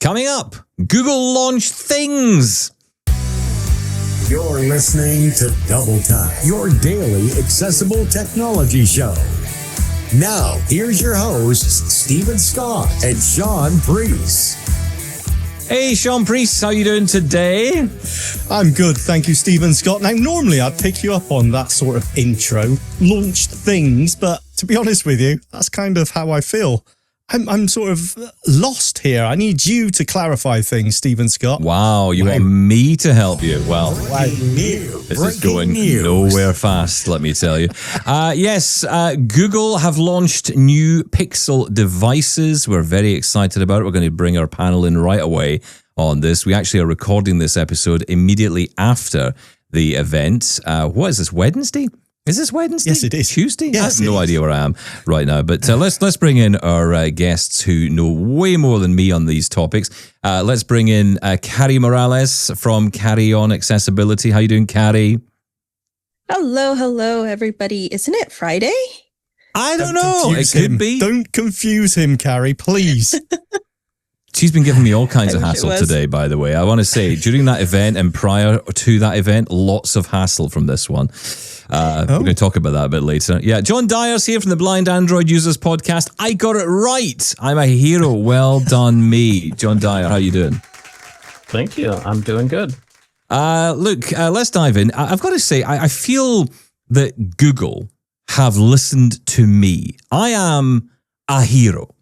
Coming up, Google launched Things. You're listening to Double Time, your daily accessible technology show. Now, here's your hosts, Stephen Scott and Shaun Preece. Hey, Shaun Preece, how you doing today? I'm good, thank you, Stephen Scott. Now, normally I'd pick you up on that sort of intro, launched Things, but to be honest with you, that's kind of how I feel. I'm sort of lost here. I need you to clarify things, Stephen Scott. Wow, you want me to help you? Well, This this is going nowhere fast, let me tell you. Yes, Google have launched new Pixel devices. We're very excited about it. We're going to bring our panel in right away on this. We actually are recording this episode immediately after the event. What is this, Wednesday? Is this Wednesday? Yes, it is. Tuesday? Yes, I have no idea where I am right now. But let's bring in our guests who know way more than me on these topics. Let's bring in Carrie Morales from Carrie on Accessibility. How you doing, Carrie? Hello, everybody. Isn't it Friday? I don't know. It could be. Don't confuse him, Carrie, please. She's been giving me all kinds of wish it hassle was. today, by the way. I want to say, during that event and prior to that event, lots of hassle from this one. We're going to talk about that a bit later. Yeah, John Dyer's here from the Blind Android Users Podcast. I got it right. I'm a hero. Well done, me. John Dyer, how you doing? Thank you. I'm doing good. Look, let's dive in. I've got to say, I feel that Google have listened to me. I am a hero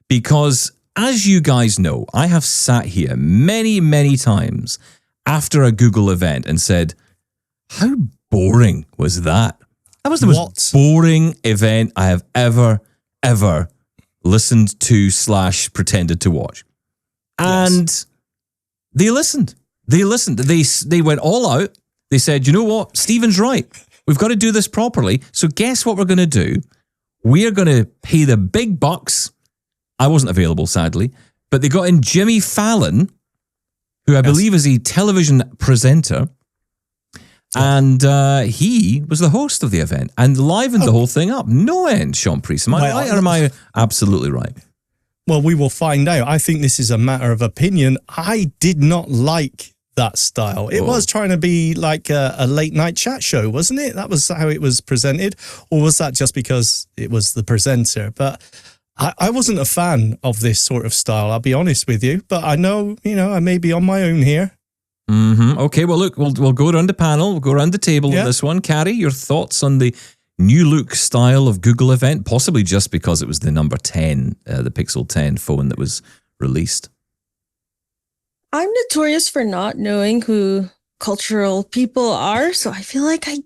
because, as you guys know, I have sat here many, many times after a Google event and said, how boring was that? That was the most boring event I have ever listened to / pretended to watch. And they listened. They listened. They went all out. They said, you know what? Stephen's right. We've got to do this properly. So guess what we're going to do? We're going to pay the big bucks. I wasn't available, sadly, but they got in Jimmy Fallon, who I believe is a television presenter. And he was the host of the event and livened the whole thing up. No end, Shaun Preece. Am I right or am I absolutely right? Well, we will find out. I think this is a matter of opinion. I did not like that style. It was trying to be like a late night chat show, wasn't it? That was how it was presented. Or was that just because it was the presenter? But I wasn't a fan of this sort of style, I'll be honest with you. But I know, I may be on my own here. Mm-hmm. Okay, well, look, we'll go around the panel. We'll go around the table on this one. Carrie, your thoughts on the new look style of Google event, possibly just because it was the number 10, the Pixel 10 phone that was released. I'm notorious for not knowing who cultural people are, so I feel like I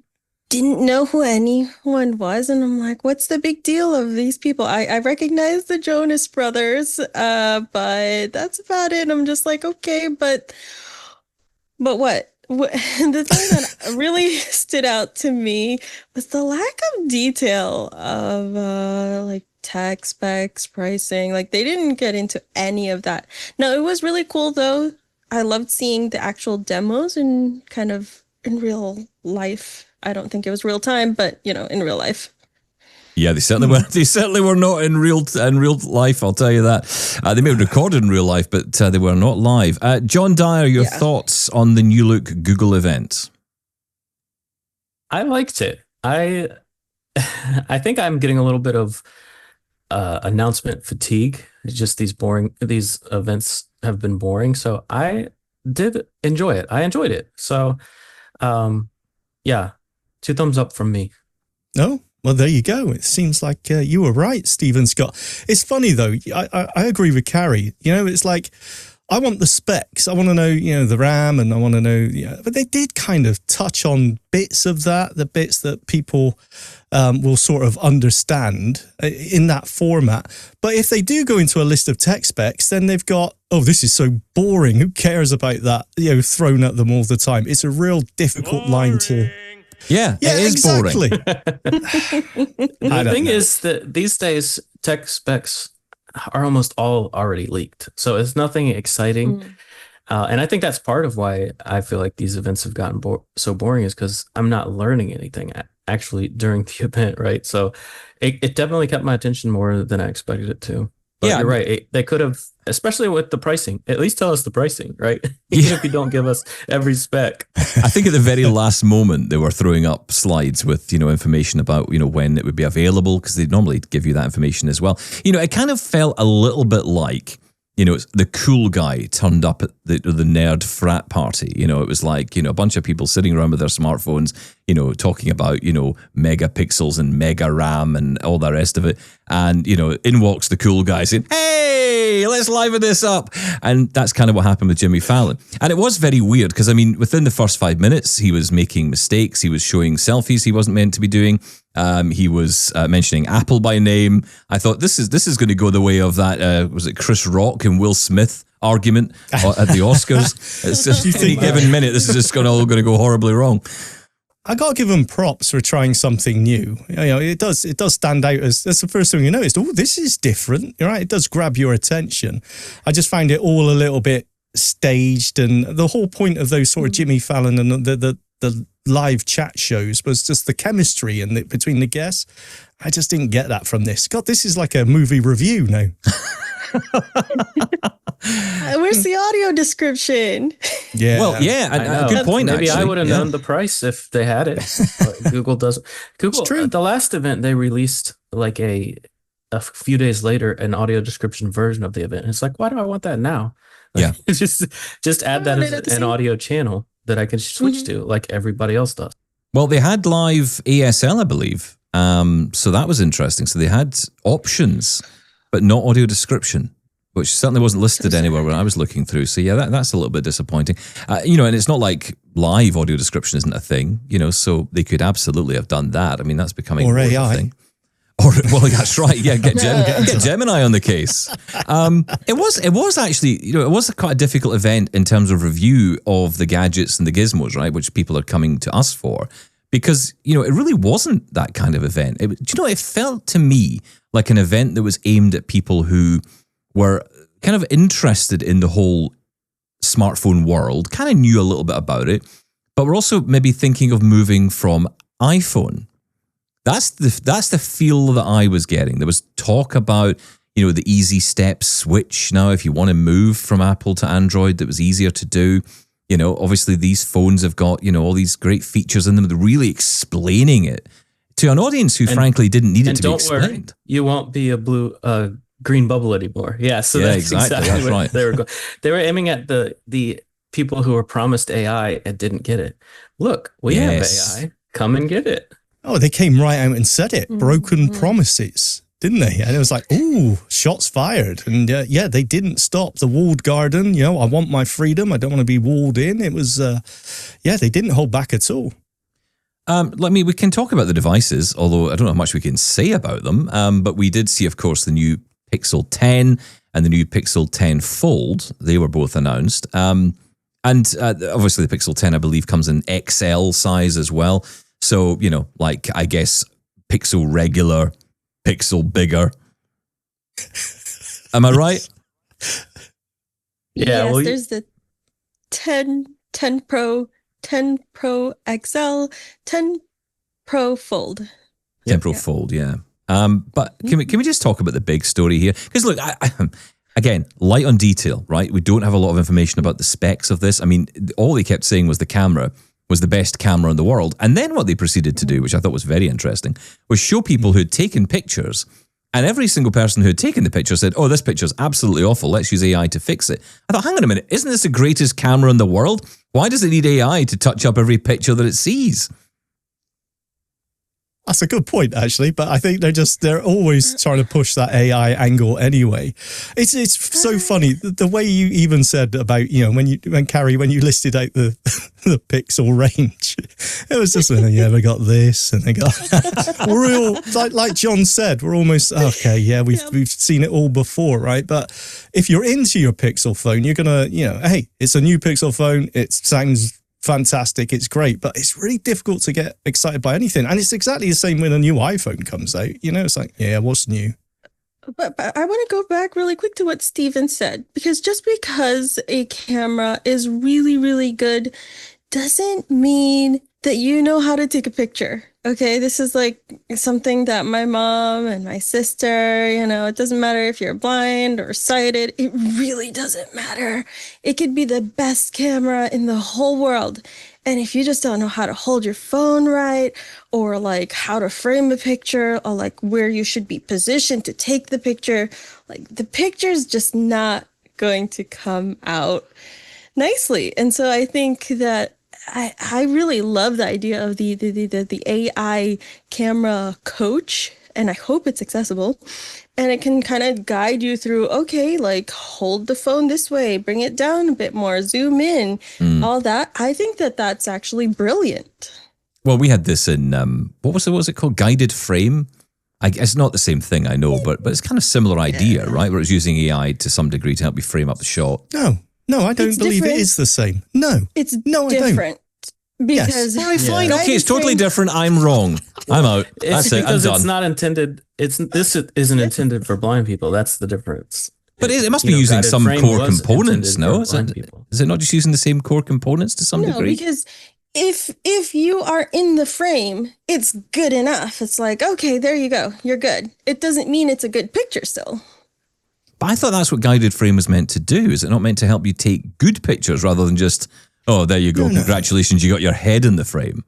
didn't know who anyone was, and I'm like, what's the big deal of these people? I recognize the Jonas Brothers, but that's about it. I'm just like, okay, but what? The thing that really stood out to me was the lack of detail of like tech specs, pricing. Like they didn't get into any of that. No, it was really cool though. I loved seeing the actual demos and kind of in real life. I don't think it was real time, but in real life. Yeah, they certainly were. They certainly were not in real life. I'll tell you that. They may have recorded in real life, but they were not live. John Dyer, your thoughts on the new look Google event? I liked it. I think I'm getting a little bit of announcement fatigue. It's just these events have been boring. So I did enjoy it. I enjoyed it. So, 2 thumbs up from me. No. Well, there you go. It seems like you were right, Stephen Scott. It's funny, though. I agree with Carrie. It's like, I want the specs. I want to know, the RAM, and I want to know, but they did kind of touch on bits of that, the bits that people will sort of understand in that format. But if they do go into a list of tech specs, then they've got, this is so boring. Who cares about that, thrown at them all the time? It's a real difficult line to... Yeah, it is exactly. boring. The thing is that these days, tech specs are almost all already leaked. So it's nothing exciting. And I think that's part of why I feel like these events have gotten so boring is because I'm not learning anything actually during the event, right? So it definitely kept my attention more than I expected it to. But Yeah, you're right. They could have, especially with the pricing, at least tell us the pricing, right? Even if you don't give us every spec. I think at the very last moment they were throwing up slides with, information about, when it would be available, because they normally give you that information as well. It kind of felt a little bit like, it's the cool guy turned up at the nerd frat party. It was like, a bunch of people sitting around with their smartphones, talking about, megapixels and mega RAM and all the rest of it. And, in walks the cool guy saying, hey, let's liven this up. And that's kind of what happened with Jimmy Fallon. And it was very weird because, within the first 5 minutes, he was making mistakes. He was showing selfies he wasn't meant to be doing. He was mentioning Apple by name. I thought this is going to go the way of that, was it Chris Rock and Will Smith argument at the Oscars? It's just any given minute, this is just all going to go horribly wrong. I got to give them props for trying something new. It does stand out as that's the first thing you noticed. Oh, this is different. You're right. It does grab your attention. I just find it all a little bit staged, and the whole point of those sort of Jimmy Fallon and the live chat shows was just the chemistry and between the guests. I just didn't get that from this. God, this is like a movie review now. Where's the audio description? Yeah. Well, yeah, good point. Maybe actually. I would have known the price if they had it. But Google doesn't. Google. At the last event, they released like a few days later an audio description version of the event. It's like, why do I want that now? Like, Yeah. just add that as an audio channel that I can switch to, like everybody else does. Well, they had live ASL, I believe. So that was interesting. So they had options, but not audio description, which certainly wasn't listed anywhere when I was looking through. So yeah, that's a little bit disappointing. And it's not like live audio description isn't a thing, so they could absolutely have done that. That's becoming or more AI. of a thing. Well, that's right. Yeah, get Gemini on the case. It was actually, it was quite a difficult event in terms of review of the gadgets and the gizmos, right, which people are coming to us for, because it really wasn't that kind of event. It felt to me like an event that was aimed at people who were kind of interested in the whole smartphone world, kind of knew a little bit about it, but were also maybe thinking of moving from iPhone. That's the feel that I was getting. There was talk about, the easy step switch now if you want to move from Apple to Android, that was easier to do. Obviously these phones have got, all these great features in them. They're really explaining it to an audience who frankly didn't need it to be explained. Worry, you won't be a green bubble anymore. Yeah, so that's exactly that's what right. They were going. They were aiming at the people who were promised AI and didn't get it. Look, we have AI. Come and get it. Oh, they came right out and said it. Broken promises, didn't they? And it was like, ooh, shots fired. And they didn't stop the walled garden. I want my freedom. I don't want to be walled in. It was, they didn't hold back at all. We can talk about the devices, although I don't know how much we can say about them. But we did see, of course, the new Pixel 10 and the new Pixel 10 Fold. They were both announced. And obviously the Pixel 10, I believe, comes in XL size as well. So, I guess Pixel regular, Pixel bigger. Am I right? Yeah. Yes, there's the 10 Pro, 10 Pro XL, 10 Pro Fold. 10 Pro Fold, yeah. But can we just talk about the big story here? Because look, again, light on detail, right? We don't have a lot of information about the specs of this. All they kept saying was the camera was the best camera in the world. And then what they proceeded to do, which I thought was very interesting, was show people who had taken pictures, and every single person who had taken the picture said, oh, this picture's absolutely awful. Let's use AI to fix it. I thought, hang on a minute, isn't this the greatest camera in the world? Why does it need AI to touch up every picture that it sees? That's a good point, actually, but I think they're always trying to push that AI angle anyway. It's so funny the way you even said about when Carrie, when you listed out the the Pixel range, it was just they got this and they got we're all like John said, we're almost okay. Yeah, we've seen it all before, right? But if you're into your Pixel phone, you're gonna hey, it's a new Pixel phone. It sounds fantastic, it's great, but it's really difficult to get excited by anything. And it's exactly the same when a new iPhone comes out. It's like, yeah, what's new? But I want to go back really quick to what Steven said, because just because a camera is really, really good doesn't mean that you know how to take a picture. Okay, this is like something that my mom and my sister, it doesn't matter if you're blind or sighted. It really doesn't matter. It could be the best camera in the whole world. And if you just don't know how to hold your phone right, or like how to frame a picture, or like where you should be positioned to take the picture, like the picture's just not going to come out nicely. And so I think that I really love the idea of the AI camera coach, and I hope it's accessible. And it can kind of guide you through, okay, like hold the phone this way, bring it down a bit more, zoom in, all that. I think that that's actually brilliant. Well, we had this in, what was it called? Guided frame? It's not the same thing, I know, but it's kind of similar idea, right? Where it's using AI to some degree to help you frame up the shot. No, I don't believe it is the same. No, it's no, different. Because all right, fine. Okay, it's totally different. I'm wrong. I'm out. That's it. I'm done. It's not intended. This isn't intended for blind people. That's the difference. But it must be using some core components, no? Is it not just using the same core components to some degree? No, because if you are in the frame, it's good enough. It's like, okay, there you go. You're good. It doesn't mean it's a good picture still. But I thought that's what guided frame was meant to do. Is it not meant to help you take good pictures rather than just, oh, there you go, congratulations, you got your head in the frame?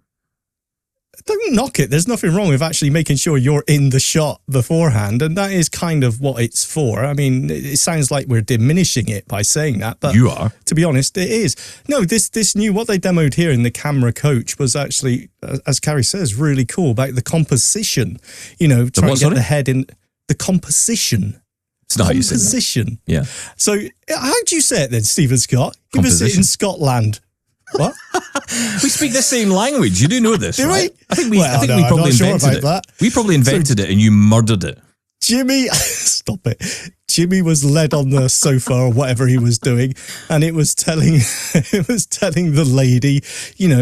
Don't knock it. There's nothing wrong with actually making sure you're in the shot beforehand, and that is kind of what it's for. I mean, it sounds like we're diminishing it by saying that, but you are. To be honest, it is. No, this new, what they demoed here in the camera coach was actually, as Carrie says, really cool about the composition. Trying to get the head in the composition. It's not composition. How you say that. Yeah. So how do you say it then, Stephen Scott? You visit in Scotland. What? We speak the same language. You do know this, right? I think we probably invented it. We probably invented it and you murdered it. Jimmy, stop it. Jimmy was led on the sofa or whatever he was doing, and it was telling the lady,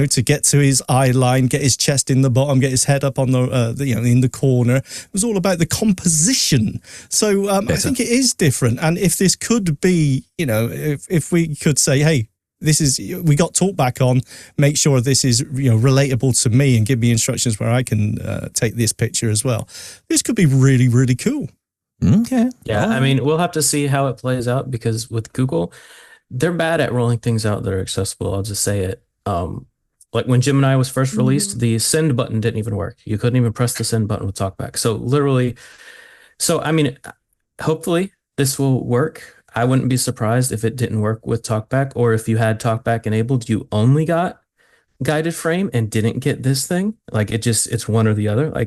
to get to his eye line, get his chest in the bottom, get his head up on in the corner. It was all about the composition. So I think it is different. And if this could be, if we could say, hey, we got talkback on, make sure this is relatable to me and give me instructions where I can take this picture as well. This could be really, really cool. Okay. Yeah, I mean, we'll have to see how it plays out, because with Google, they're bad at rolling things out that are accessible. I'll just say it. Like when Gemini was first released, the send button didn't even work. You couldn't even press the send button with TalkBack. I mean, hopefully this will work. I wouldn't be surprised if it didn't work with TalkBack, or if you had TalkBack enabled, you only got guided frame and didn't get this thing. Like it's one or the other.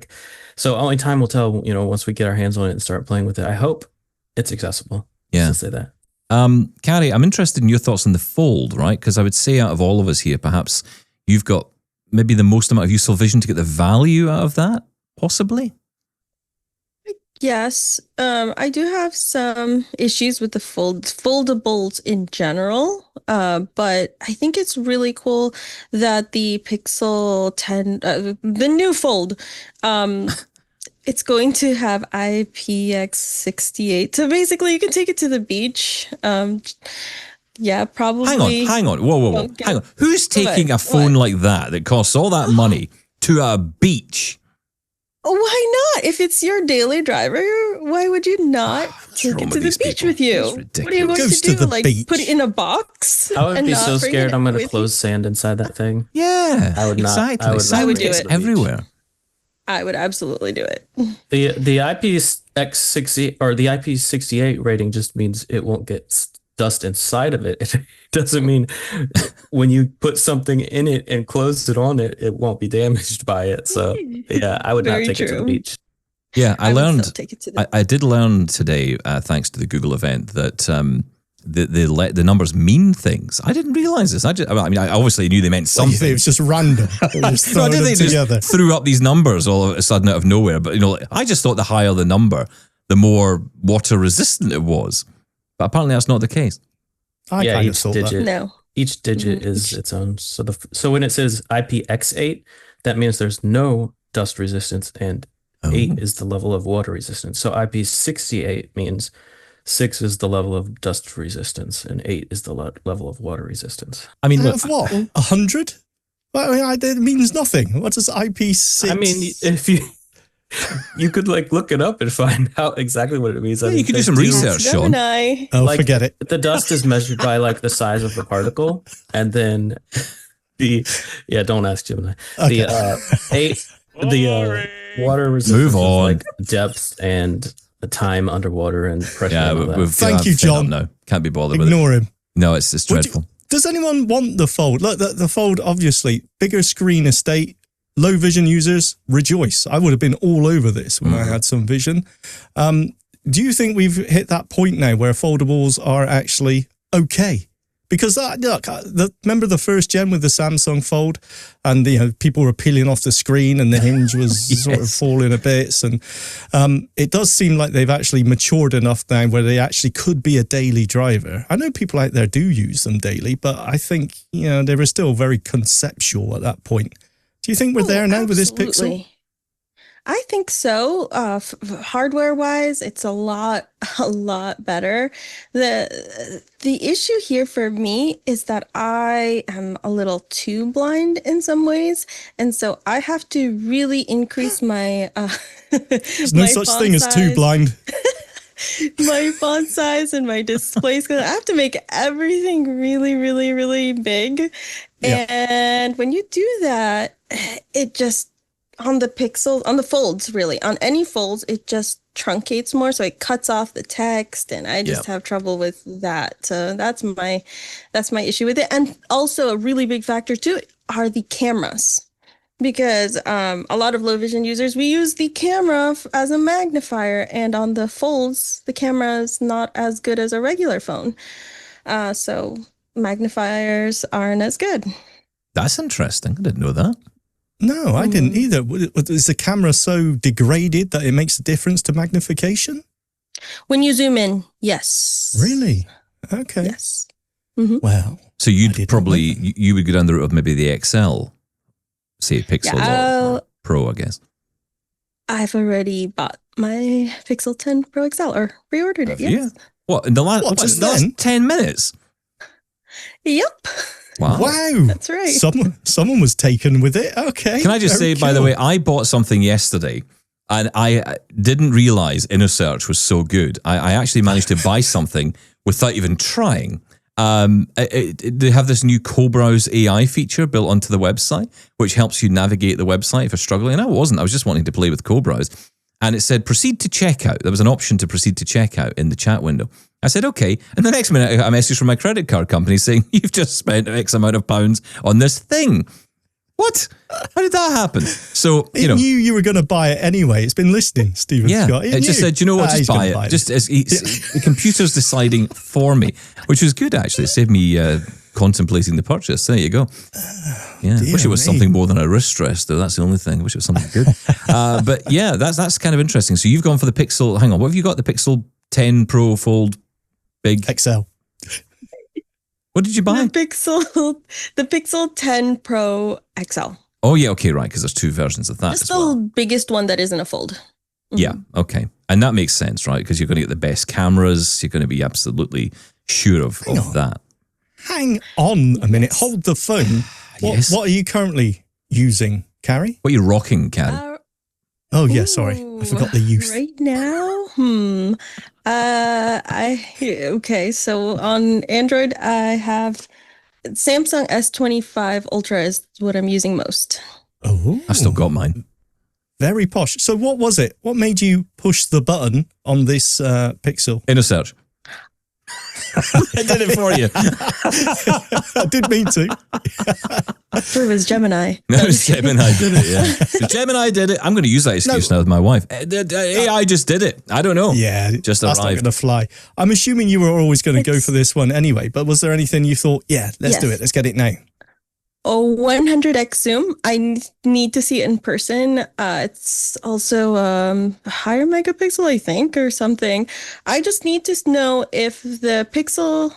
So only time will tell, once we get our hands on it and start playing with it. I hope it's accessible. Yeah. I'll say that. Carrie, I'm interested in your thoughts on the Fold, right? Because I would say out of all of us here, perhaps you've got maybe the most amount of useful vision to get the value out of that, possibly? Yes, I do have some issues with the foldables in general, but I think it's really cool that the Pixel 10, the new Fold, it's going to have IPX68. So basically, you can take it to the beach. Yeah, probably. Hang on. Whoa. Hang on. Who's taking a phone like that costs all that money to a beach? Why not? If it's your daily driver, why would you not take it to the beach with you? What are you going to do? Put it in a box? I would be so scared I'm going to close sand inside that thing. Yeah, I would not. I would do it everywhere. I would absolutely do it. The IPX60 or the IP68 rating just means it won't get dust inside of it. It doesn't mean when you put something in it and close it on it, it won't be damaged by it. So yeah, I would not take it to the beach. Yeah, I did learn today, thanks to the Google event, that the numbers mean things. I didn't realize this. I obviously knew they meant something. It was just random. I didn't think they just threw up these numbers all of a sudden out of nowhere. But I just thought the higher the number, the more water resistant it was. But apparently that's not the case. Each digit is its own. So when it says IPX8, that means there's no dust resistance, and 8 is the level of water resistance. So IP68 means 6 is the level of dust resistance, and 8 is the level of water resistance. I mean, look, what? 100? Well, I mean, it means nothing. What does IP6? I mean, if you could like look it up and find out exactly what it means. Yeah, I you think could do they some research, Sean. Gemini. Oh, like, forget it. The dust is measured by like the size of the particle, and then don't ask Gemini. Okay. The water resistance Move is on. like depth and the time underwater and pressure. Yeah, and all that. we've Thank you, fed up John. now. Can't be bothered with it. Ignore him. No, it's dreadful. Does anyone want the Fold? Look, the Fold, obviously, bigger screen estate, low vision users, rejoice. I would have been all over this when I had some vision. Do you think we've hit that point now where foldables are actually okay? Because remember the first gen with the Samsung Fold, and people were peeling off the screen, and the hinge was Yes. sort of falling to bits. And it does seem like they've actually matured enough now where they actually could be a daily driver. I know people out there do use them daily, but I think they were still very conceptual at that point. Do you think we're there now with this Pixel? Absolutely. I think so. Hardware wise, it's a lot better. The issue here for me is that I am a little too blind in some ways, and so I have to really increase my There's no such thing as too blind. my font size and my displays, because I have to make everything really, really, really big. Yeah. And when you do that, it just on the folds, really, on any folds, it just truncates more, so it cuts off the text, and I just have trouble with that. So that's my issue with it. And also a really big factor too are the cameras, because a lot of low vision users, we use the camera as a magnifier, and on the folds, the camera is not as good as a regular phone. So magnifiers aren't as good. That's interesting. I didn't know that. No, I didn't either. Is the camera so degraded that it makes a difference to magnification? When you zoom in, yes. Really? Okay. Yes. Mm-hmm. Well, So I you'd didn't probably, know that. you would go down the route of maybe the XL, say Pixel or Pro, I guess. I've already bought my Pixel 10 Pro XL, or pre-ordered it. Have you? Yes. What, in the last, What, just the last then? 10 minutes? Yep. Wow. Wow. That's right. Someone was taken with it. Okay. Can I just say, Very by the cool. way, I bought something yesterday and I didn't realize Inner Search was so good. I actually managed to buy something without even trying. They have this new Co-Browse AI feature built onto the website, which helps you navigate the website if you're struggling. And I wasn't. I was just wanting to play with Co-Browse. And it said, proceed to checkout. There was an option to proceed to checkout in the chat window. I said, okay. And the next minute, I got a message from my credit card company saying, you've just spent X amount of pounds on this thing. What? How did that happen? So, It knew you were going to buy it anyway. It's been listening, Stephen yeah, Scott. it just said, you know what, just he's buy gonna it. Just as the computer's deciding for me, which was good, actually. It saved me contemplating the purchase. There you go. Yeah, Dear wish it was me. something more than a wrist rest, though. That's the only thing. I wish it was something good. But yeah, that's kind of interesting. So you've gone for the Pixel. Hang on, what have you got? The Pixel 10 Pro Fold Big. XL. What did you buy? The Pixel 10 Pro XL. Oh, yeah, okay, right, because there's two versions of that Just as the well. biggest one that isn't a fold. Yeah, okay. And that makes sense, right? Because you're going to get the best cameras. You're going to be absolutely sure of that. Hang on a minute. Hold the phone. Yes. What are you currently using, Carrie? What are you rocking, Carrie? Oh, yeah, sorry. I forgot the youth. Right now? Okay, so on Android, I have Samsung S25 Ultra is what I'm using most. Oh, I've still got mine. very posh. So what was it? What made you push the button on this Pixel? Inner Search. I did it for you. I did mean to. It was Gemini. No, Gemini did it, yeah. So Gemini did it. I'm going to use that excuse now with my wife. AI just did it. I don't know. Yeah, Just that's not arrived. going to fly. I'm assuming you were always going to go for this one anyway, but was there anything you thought, yeah, let's do Yes. it. Let's get it now. Oh, 100x zoom. I need to see it in person. It's also a higher megapixel, I think, or something. I just need to know if the Pixel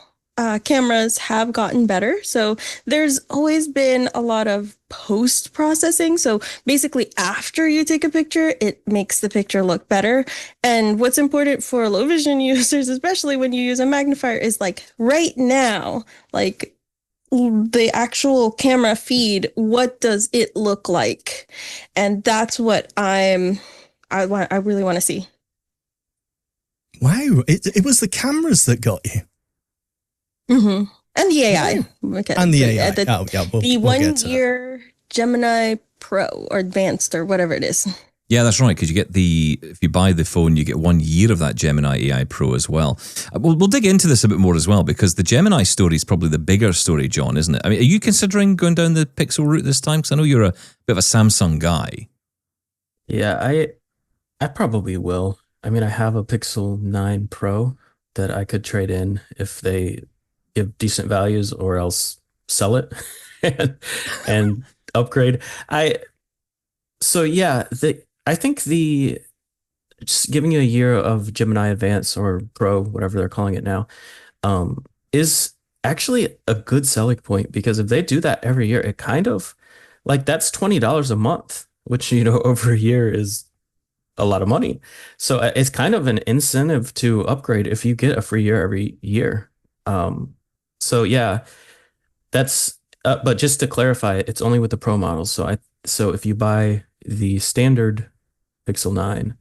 cameras have gotten better. So there's always been a lot of post-processing. So basically, after you take a picture, it makes the picture look better. And what's important for low vision users, especially when you use a magnifier, is like right now, like the actual camera feed, what does it look like? And that's what I really want to see. Wow, it was the cameras that got you. Mm-hmm. And the AI. Okay. And the AI. The 1 year Gemini Pro or Advanced or whatever it is. Yeah, that's right. Because you get if you buy the phone, you get 1 year of that Gemini AI Pro as well. We'll dig into this a bit more as well, because the Gemini story is probably the bigger story, John, isn't it? I mean, are you considering going down the Pixel route this time? Because I know you're a bit of a Samsung guy. Yeah, I probably will. I mean, I have a Pixel 9 Pro that I could trade in if they give decent values, or else sell it and upgrade. I think just giving you a year of Gemini Advance or Pro, whatever they're calling it now, is actually a good selling point, because if they do that every year, it kind of like that's $20 a month, which, over a year is a lot of money. So it's kind of an incentive to upgrade if you get a free year every year. So yeah, that's, but just to clarify, it's only with the Pro models. So if you buy the standard Pixel 9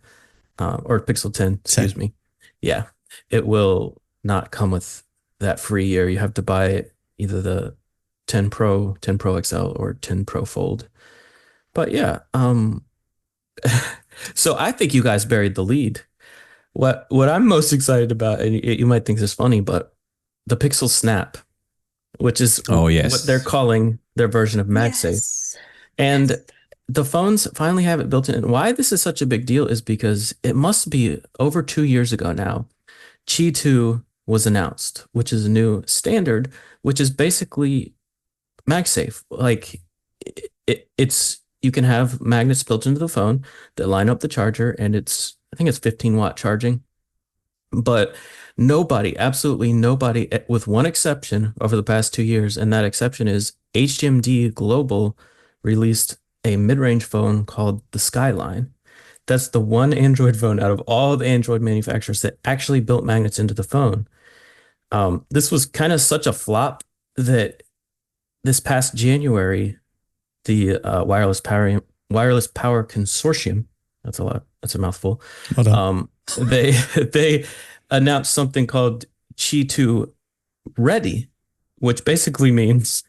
or Pixel 10, excuse me, yeah, it will not come with that free year. You have to buy either the 10 Pro, 10 Pro XL, or 10 Pro Fold. But yeah, so I think you guys buried the lead. What I'm most excited about, and you might think this is funny, but the Pixel Snap, which is what they're calling their version of MagSafe. Yes. And the phones finally have it built in. And why this is such a big deal is because it must be over 2 years ago now, Qi 2 was announced, which is a new standard, which is basically MagSafe. Like it's you can have magnets built into the phone that line up the charger, and I think it's 15-watt charging. But absolutely nobody, with one exception over the past 2 years, and that exception is HMD Global released a mid-range phone called the Skyline. That's the one Android phone out of all the Android manufacturers that actually built magnets into the phone. This was kind of such a flop that this past January, the Wireless Power Consortium, that's a mouthful. They announced something called Qi 2 Ready, which basically means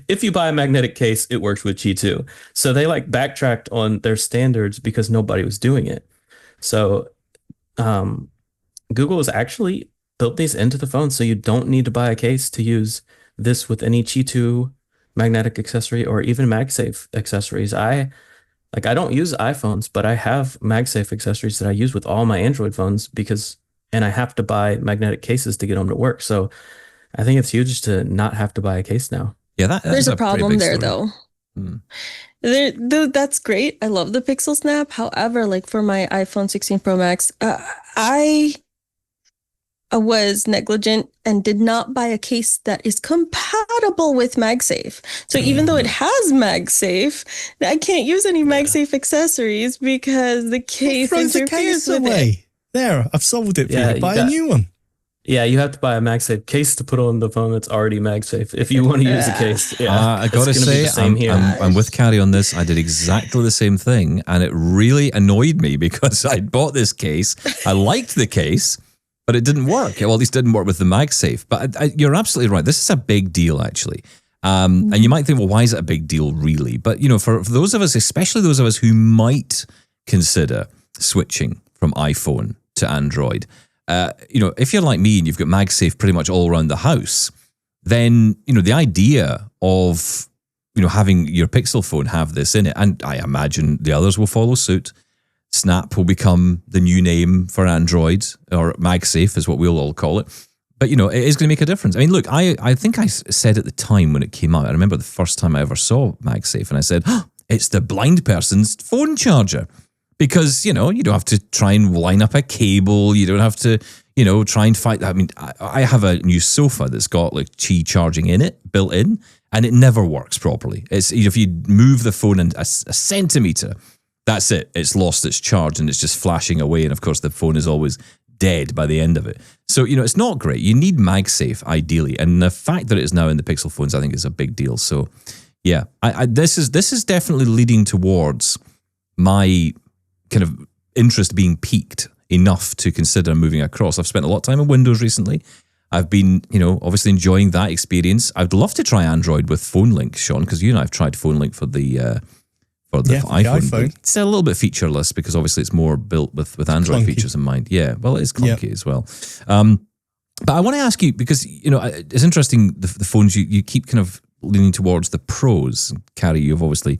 if you buy a magnetic case, it works with Qi 2. So they backtracked on their standards because nobody was doing it. So Google has actually built these into the phone, so you don't need to buy a case to use this with any Qi 2 magnetic accessory or even MagSafe accessories. I don't use iPhones, but I have MagSafe accessories that I use with all my Android phones and I have to buy magnetic cases to get them to work. So I think it's huge to not have to buy a case now. Yeah, there's a problem there though. That's great. I love the Pixel Snap. However, for my iPhone 16 Pro Max, I was negligent and did not buy a case that is compatible with MagSafe. So even though it has MagSafe, I can't use any MagSafe accessories because the case interferes with it. There, I've solved it for you. Buy a new one. Yeah, you have to buy a MagSafe case to put on the phone that's already MagSafe if you want to use a case. Yeah, I got to say, I'm with Carrie on this. I did exactly the same thing, and it really annoyed me because I bought this case. I liked the case, but it didn't work. Well, at least it didn't work with the MagSafe. But you're absolutely right. This is a big deal, actually. And you might think, well, why is it a big deal, really? But, for those of us, especially those of us who might consider switching from iPhone to Android, if you're like me and you've got MagSafe pretty much all around the house, then, the idea of, having your Pixel phone have this in it, and I imagine the others will follow suit. Snap will become the new name for Android, or MagSafe is what we'll all call it. But, it is going to make a difference. I mean, look, I think I said at the time when it came out, I remember the first time I ever saw MagSafe, and I said, it's the blind person's phone charger. Because, you don't have to try and line up a cable. You don't have to, try and fight that. I mean, I have a new sofa that's got Qi charging in it, built in, and it never works properly. It's if you move the phone in a centimeter, that's it. It's lost its charge and it's just flashing away. And of course, the phone is always dead by the end of it. So, it's not great. You need MagSafe, ideally. And the fact that it is now in the Pixel phones, I think, is a big deal. So, yeah, this is definitely leading towards my kind of interest being piqued enough to consider moving across. I've spent a lot of time in Windows recently. I've been, obviously enjoying that experience. I'd love to try Android with Phone Link, Sean, because you and I have tried Phone Link for the iPhone. It's a little bit featureless because obviously it's more built with Android features in mind. Yeah, well, it is clunky as well. But I want to ask you, because, it's interesting, the phones, you keep kind of leaning towards the pros. Carrie, you've obviously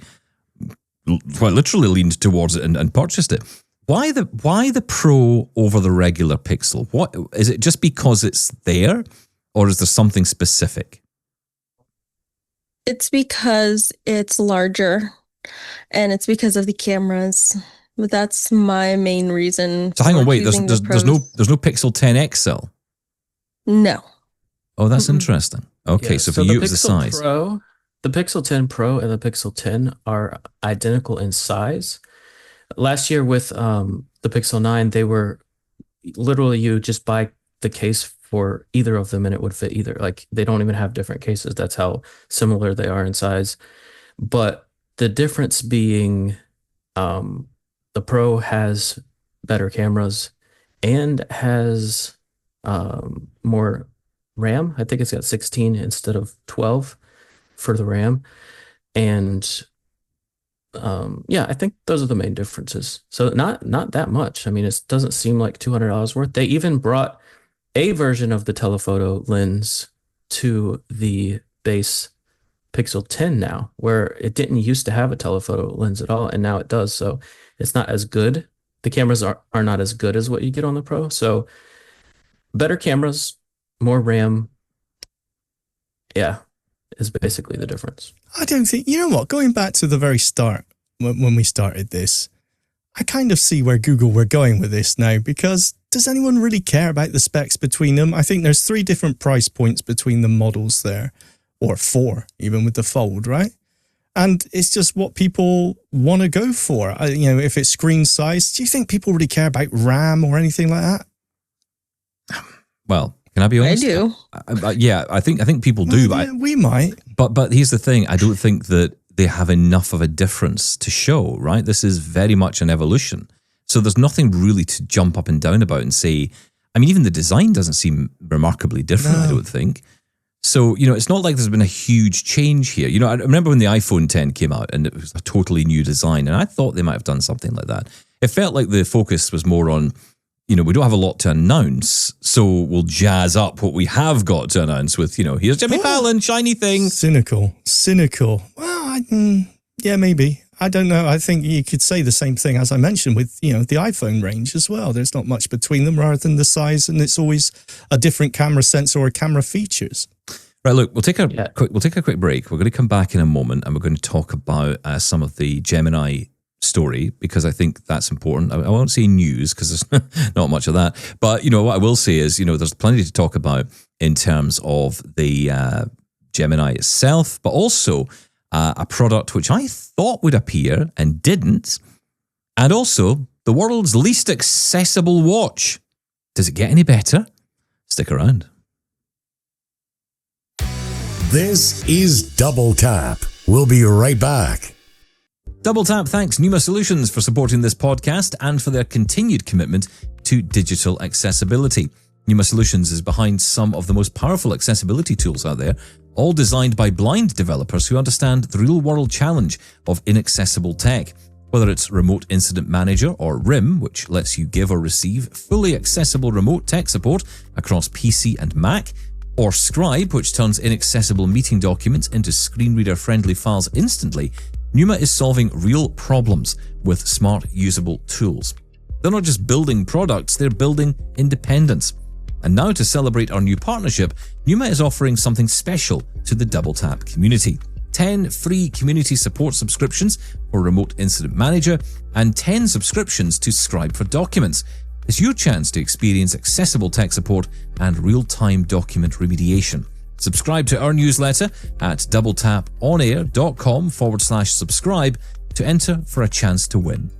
quite literally leaned towards it and purchased it. Why the Pro over the regular Pixel? What is it? Just because it's there, or is there something specific? It's because it's larger, and it's because of the cameras. But that's my main reason. So hang on, wait. There's no Pixel 10 XL. No. Oh, that's interesting. Okay, so for you, it was the size. The Pixel 10 Pro and the Pixel 10 are identical in size. Last year with the Pixel 9, they were literally, you just buy the case for either of them and it would fit either. Like, they don't even have different cases. That's how similar they are in size. But the difference being the Pro has better cameras and has more RAM. I think it's got 16 instead of 12 for the RAM. And I think those are the main differences. So not that much. I mean, it doesn't seem like $200 worth. They even brought a version of the telephoto lens to the base Pixel 10 now, where it didn't used to have a telephoto lens at all, and now it does. So it's not as good. The cameras are not as good as what you get on the Pro. So better cameras, more RAM. Yeah, is basically the difference. I don't think, going back to the very start, when we started this, I kind of see where Google were going with this now, because does anyone really care about the specs between them? I think there's 3 different price points between the models there, or 4, even with the Fold, right? And it's just what people want to go for. If it's screen size, do you think people really care about RAM or anything like that? Well, can I be honest? I do. I think people do. Well, we might. But here's the thing. I don't think that they have enough of a difference to show, right? This is very much an evolution. So there's nothing really to jump up and down about and say, I mean, even the design doesn't seem remarkably different, I don't think. So, it's not like there's been a huge change here. I remember when the iPhone 10 came out and it was a totally new design, and I thought they might have done something like that. It felt like the focus was more on, we don't have a lot to announce, so we'll jazz up what we have got to announce with, here's Jimmy Fallon, shiny thing. Cynical. Well, maybe. I don't know. I think you could say the same thing, as I mentioned, with, the iPhone range as well. There's not much between them rather than the size, and it's always a different camera sensor or camera features. Right, look, we'll take a quick break. We're going to come back in a moment, and we're going to talk about some of the Gemini story, because I think that's important. I won't say news because there's not much of that, but what I will say is there's plenty to talk about in terms of the Gemini itself, but also a product which I thought would appear and didn't, and also the world's least accessible watch. Does it get any better? Stick around. This is Double Tap. We'll be right back. Double Tap thanks Numa Solutions for supporting this podcast and for their continued commitment to digital accessibility. Numa Solutions is behind some of the most powerful accessibility tools out there, all designed by blind developers who understand the real-world challenge of inaccessible tech. Whether it's Remote Incident Manager or RIM, which lets you give or receive fully accessible remote tech support across PC and Mac, or Scribe, which turns inaccessible meeting documents into screen reader-friendly files instantly, Numa is solving real problems with smart, usable tools. They're not just building products, they're building independence. And now, to celebrate our new partnership, Numa is offering something special to the Double Tap community. 10 free community support subscriptions for Remote Incident Manager and 10 subscriptions to Scribe for Documents. It's your chance to experience accessible tech support and real-time document remediation. Subscribe to our newsletter at doubletaponair.com/subscribe to enter for a chance to win.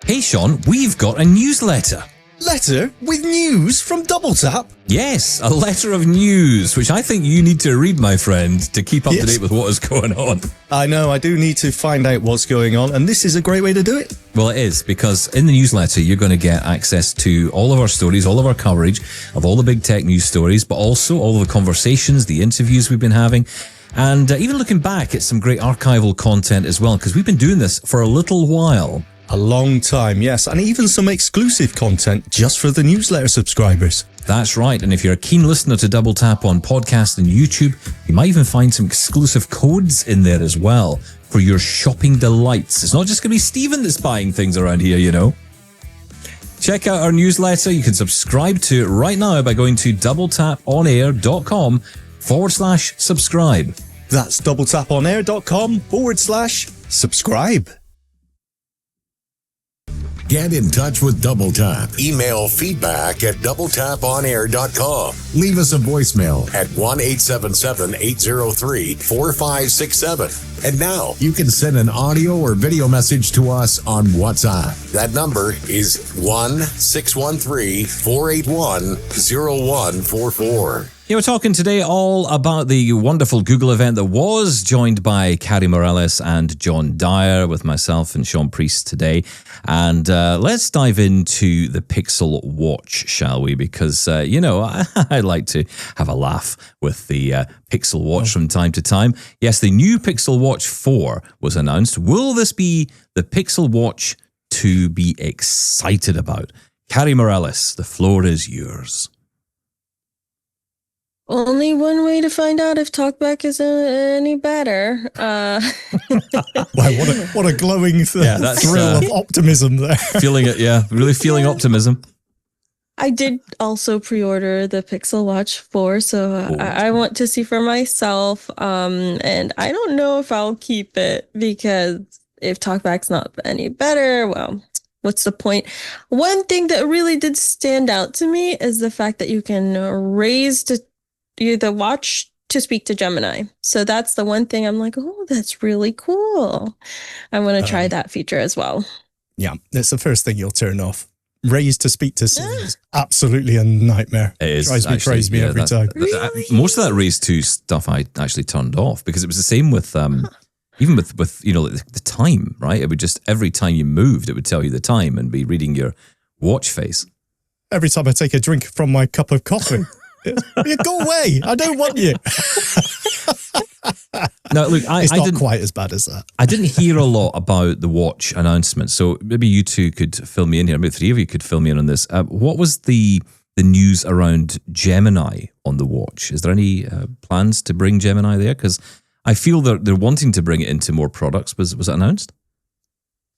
Hey Sean, we've got a newsletter. Letter with news from Double Tap. Yes, a letter of news, which I think you need to read, my friend, to keep up to Yes. date with what is going on. I know, I do need to find out what's going on, and this is a great way to do it. Well, it is, because in the newsletter, you're going to get access to all of our stories, all of our coverage of all the big tech news stories, but also all of the conversations, the interviews we've been having, and even looking back at some great archival content as well, because we've been doing this for a little while. A long time, yes, and even some exclusive content just for the newsletter subscribers. That's right, and if you're a keen listener to Double Tap on podcast and YouTube, you might even find some exclusive codes in there as well for your shopping delights. It's not just going to be Stephen that's buying things around here, you know. Check out our newsletter. You can subscribe to it right now by going to doubletaponair.com/subscribe. That's doubletaponair.com/subscribe. Get in touch with Double Tap. Email feedback at doubletaponair.com. Leave us a voicemail at 1-877-803-4567. And now you can send an audio or video message to us on WhatsApp. That number is 1-613-481-0144. Yeah, we're talking today all about the wonderful Google event that was, joined by Carrie Morales and John Dyer, with myself and Shaun Preece today. And let's dive into the Pixel Watch, shall we? Because, I like to have a laugh with the Pixel Watch from time to time. Yes, the new Pixel Watch 4 was announced. Will this be the Pixel Watch to be excited about? Carrie Morales, the floor is yours. Only one way to find out if TalkBack is any better. Wow, what a glowing that's, thrill of optimism there. Feeling it, yeah. Really feeling optimism. I did also pre-order the Pixel Watch 4, so I want to see for myself. And I don't know if I'll keep it, because if TalkBack's not any better, well, what's the point? One thing that really did stand out to me is the fact that you can raise the watch to speak to Gemini. So that's the one thing I'm like, oh, that's really cool. I want to try that feature as well. Yeah, that's the first thing you'll turn off. Raise to speak to Siri is absolutely a nightmare. It is. Drives me every time. Really? Most of that raise to stuff I actually turned off, because it was the same with even with the time, right? It would just, every time you moved, it would tell you the time and be reading your watch face. Every time I take a drink from my cup of coffee. You go away. I don't want you. No, look, It's I not didn't quite as bad as that. I didn't hear a lot about the watch announcement, so maybe you two could fill me in here. Maybe three of you could fill me in on this. What was the news around Gemini on the watch? Is there any plans to bring Gemini there? Because I feel they're wanting to bring it into more products. Was it announced?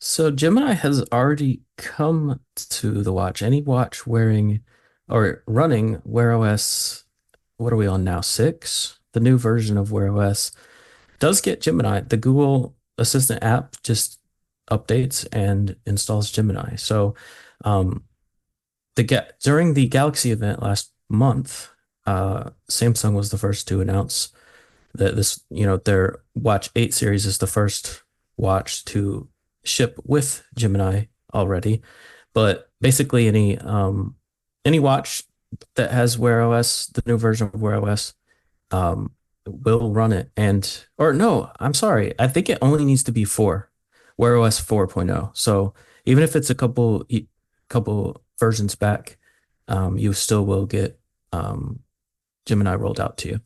So Gemini has already come to the watch. Any watch wearing or running WearOS, what are we on now? 6? The new version of WearOS does get Gemini. The Google Assistant app just updates and installs Gemini. So during the Galaxy event last month, Samsung was the first to announce that their Watch 8 series is the first watch to ship with Gemini already. But basically any watch that has WearOS, the new version of WearOS, will run it. I'm sorry. I think it only needs to be 4, WearOS 4.0. So even if it's a couple versions back, you still will get Gemini rolled out to you.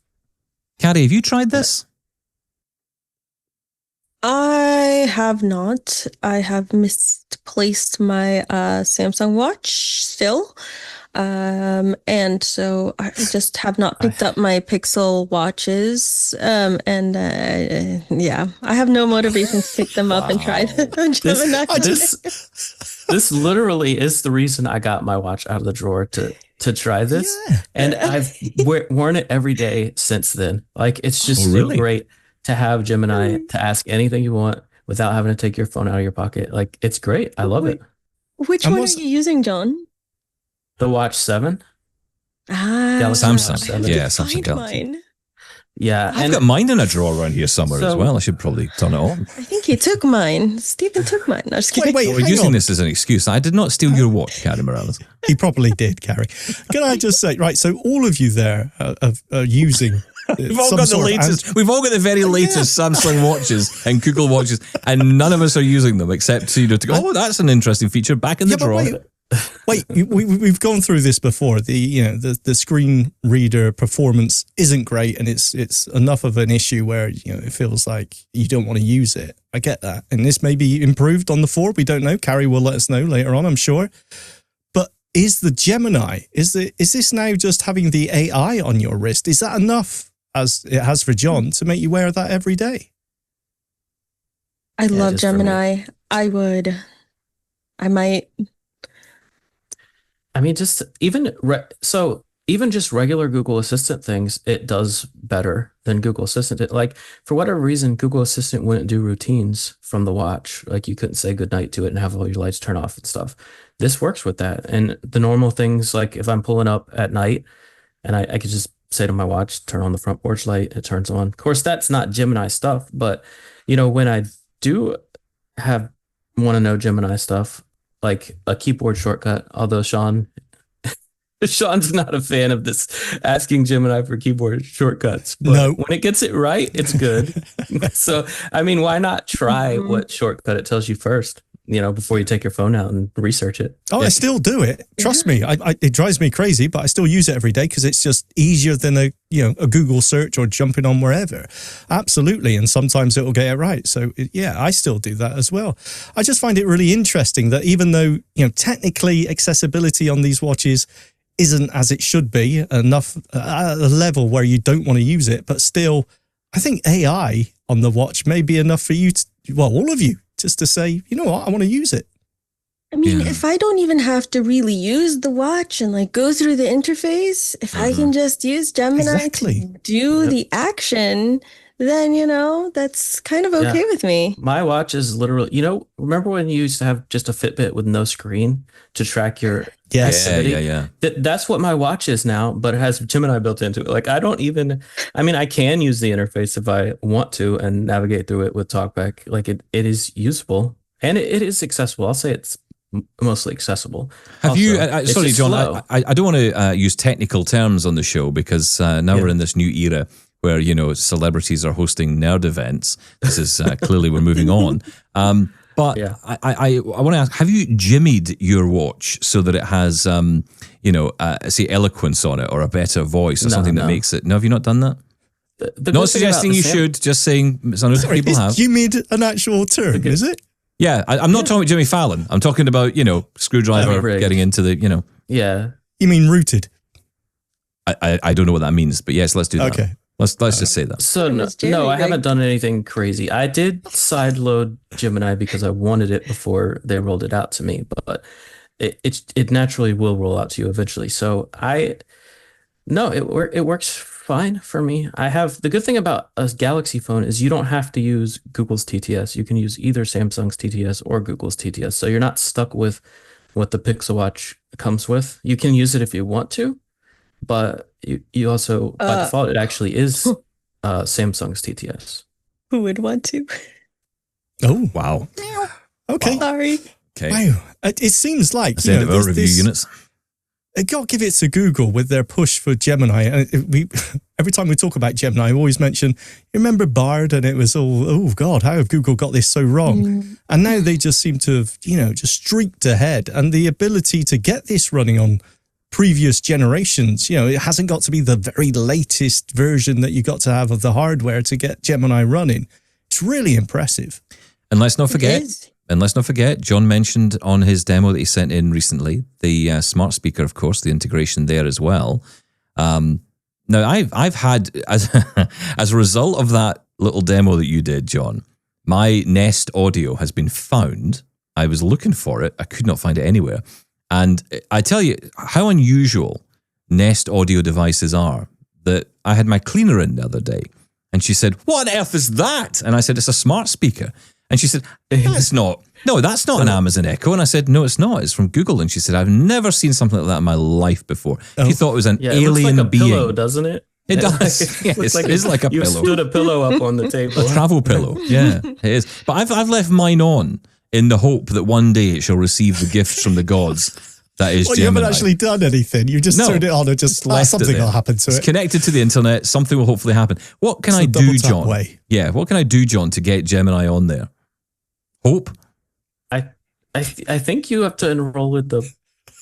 Carrie, have you tried this? I have not. I have misplaced my Samsung watch still. And so I just have not picked up my Pixel watches. I have no motivation to pick them up and try them. Gemini. This literally is the reason I got my watch out of the drawer to try this. Yeah. And I've worn it every day since then. Like, it's just so great to have Gemini to ask anything you want without having to take your phone out of your pocket. Like, it's great. I love it. Which one are you using, John? The Watch 7. Ah, Samsung. Watch 7. Yeah, Samsung Galaxy. Mine. Yeah. I've got mine in a drawer around here somewhere as well. I should probably turn it on. I think he took mine. Stephen took mine. No, just kidding. Wait, We're using this as an excuse. I did not steal your watch, Carrie Morales. He probably did, Carrie. Can I just say, right, so all of you there are using... We've all got the latest. We've all got the very latest Samsung watches and Google watches, and none of us are using them except to go, oh, that's an interesting feature back in the drawer. Wait, we've gone through this before. The screen reader performance isn't great, and it's enough of an issue where it feels like you don't want to use it. I get that, and this may be improved on the 4. We don't know. Carrie will let us know later on, I'm sure. But is the Gemini is this now just having the AI on your wrist? Is that enough, as it has for John, to make you wear that every day? I love Gemini. I might. I mean, just even just regular Google Assistant things, it does better than Google Assistant. Like, for whatever reason, Google Assistant wouldn't do routines from the watch. Like, you couldn't say goodnight to it and have all your lights turn off and stuff. This works with that. And the normal things, like if I'm pulling up at night and I could just say to my watch, turn on the front porch light, it turns on. Of course, that's not Gemini stuff, but when I do want to know Gemini stuff, like a keyboard shortcut, although Shaun's not a fan of this asking Gemini for keyboard shortcuts. But no. When it gets it right, it's good. So, I mean, why not try what shortcut it tells you first, before you take your phone out and research it? Oh, yeah. I still do it. Trust me. It drives me crazy, but I still use it every day because it's just easier than a Google search or jumping on wherever. Absolutely. And sometimes it will get it right. So I still do that as well. I just find it really interesting that even though, technically accessibility on these watches isn't as it should be, enough at a level where you don't want to use it, but still, I think AI on the watch may be enough for you all of you, just to say, you know what, I want to use it. I mean, if I don't even have to really use the watch and go through the interface, if I can just use Gemini to do the action, then, that's kind of okay with me. My watch is literally, remember when you used to have just a Fitbit with no screen to track your activity? Yeah. That's what my watch is now, but it has Gemini built into it. Like, I can use the interface if I want to and navigate through it with TalkBack. Like, it is usable and it is accessible. I'll say it's mostly accessible. Have also, you, sorry, John, I don't want to use technical terms on the show because now we're in this new era where, celebrities are hosting nerd events. This is clearly we're moving on. But I want to ask, have you jimmied your watch so that it has, say eloquence on it or a better voice or something that makes it? No, have you not done that? Not suggesting you should, just saying some people have. Jimmied an actual term, is it? Yeah, I'm not talking about Jimmy Fallon. I'm talking about, screwdriver getting into the, Yeah. You mean rooted? I don't know what that means, but yes, let's do that. Okay. Let's just say that. So no, I haven't done anything crazy. I did sideload Gemini because I wanted it before they rolled it out to me, but it naturally will roll out to you eventually. So it works fine for me. The good thing about a Galaxy phone is you don't have to use Google's TTS. You can use either Samsung's TTS or Google's TTS. So you're not stuck with what the Pixel Watch comes with. You can use it if you want to, but you also, by default, it actually is Samsung's TTS. Who would want to? Oh, wow. Okay. Sorry. Okay. Wow. It seems like that's the end of our review units. I got to give it to Google with their push for Gemini. Every time we talk about Gemini, I always mention, you remember Bard? And it was all, oh God, how have Google got this so wrong? And now they just seem to have, just streaked ahead. And the ability to get this running on previous generations, it hasn't got to be the very latest version that you got to have of the hardware to get Gemini running. It's really impressive. And let's not forget, John mentioned on his demo that he sent in recently, the smart speaker, of course, the integration there as well. Now, I've had, as a result of that little demo that you did, John, my Nest Audio has been found. I was looking for it. I could not find it anywhere. And I tell you how unusual Nest Audio devices are, that I had my cleaner in the other day, and she said, "What on earth is that?" And I said, "It's a smart speaker." And she said, that's not an Amazon Echo. And I said, no, it's not. It's from Google. And she said, I've never seen something like that in my life before. She thought it was an alien it looks like a being. pillow, doesn't it? It does. Yeah, looks it's like a you pillow. stood a pillow up on the table. A travel pillow. Yeah, it is. But I've left mine on in the hope that one day it shall receive the gifts from the gods. That is Well, Gemini. you haven't actually done anything. You just turned it on and just left it something there. will happen to It's it. connected to the internet. Something will hopefully happen. What can It's I the double do, tap John? way. Yeah, what can I do, John, to get Gemini on there? Hope? I think you have to enroll with the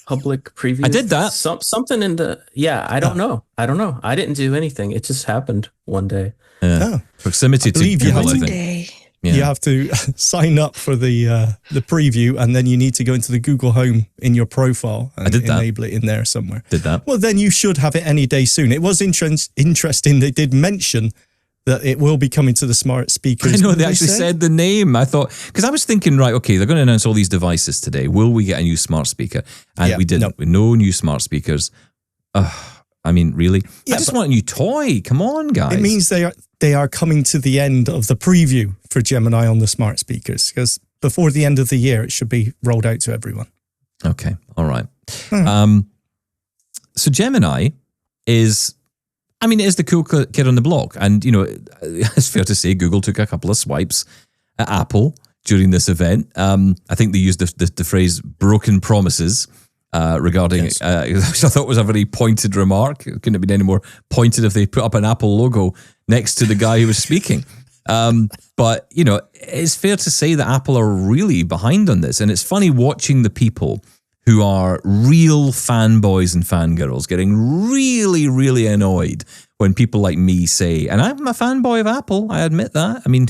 public preview. I did that. Something in the I don't know. I didn't do anything. It just happened one day. Yeah. Oh. Proximity I to believe you Google, have I to- think. Day. Yeah. You have to sign up for the preview, and then you need to go into the Google Home in your profile and I did that. enable it in there somewhere. Did that. Well, then you should have it any day soon. It was interesting. They did mention that it will be coming to the smart speakers. I know, What they did actually say? said the name. I thought, because I was thinking, right, okay, they're going to announce all these devices today. Will we get a new smart speaker? And Yeah, we didn't. No new smart speakers. I mean, really? Yeah, I just but- want a new toy. Come on, guys. It means they are coming to the end of the preview for Gemini on the smart speakers, because before the end of the year, it should be rolled out to everyone. Okay, all right. Hmm. So Gemini is, I mean, it is the cool kid on the block. And, you know, it's fair to say Google took a couple of swipes at Apple during this event. I think they used the phrase broken promises regarding, Yes. which I thought was a very pointed remark. It couldn't have been any more pointed if they put up an Apple logo next to the guy who was speaking. But, you know, it's fair to say that Apple are really behind on this. And it's funny watching the people who are real fanboys and fangirls getting really, really annoyed when people like me say, and I'm a fanboy of Apple, I admit that. I mean,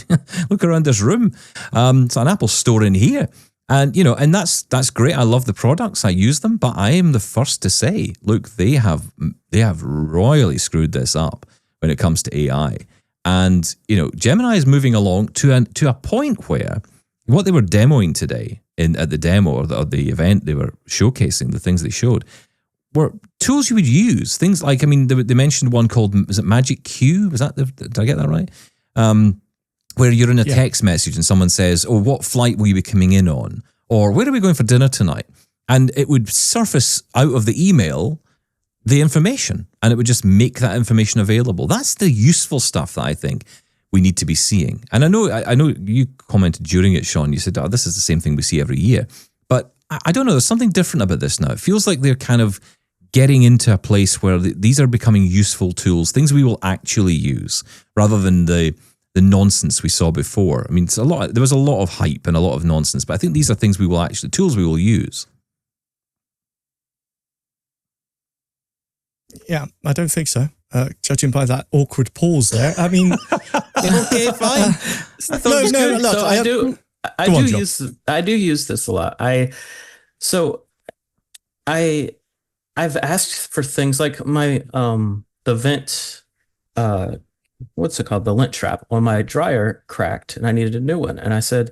look around this room. It's an Apple store in here. And, you know, and that's great. I love the products. I use them. But I am the first to say, look, they have royally screwed this up when it comes to AI. And, you know, Gemini is moving along to a point where what they were demoing today at the demo or the event they were showcasing, the things they showed, were tools you would use. Things like, I mean, they mentioned one called, was it Magic Q? Was that, did I get that right? Where you're in a text message and someone says, oh, what flight will you be coming in on? Or where are we going for dinner tonight? And it would surface out of the email the information, and it would just make that information available. That's the useful stuff that I think we need to be seeing. And I know you commented during it, Shaun, you said, oh, this is the same thing we see every year. But I don't know, there's something different about this now. It feels like they're kind of getting into a place where these are becoming useful tools, things we will actually use, rather than the nonsense we saw before. I mean, there was a lot of hype and a lot of nonsense, but I think these are things tools we will use. Yeah, I don't think so. Judging by that awkward pause there, I mean, Okay, fine. no. Look, So I do use this a lot. I've asked for things like my the vent what's it called, the lint trap on my dryer cracked and I needed a new one, and I said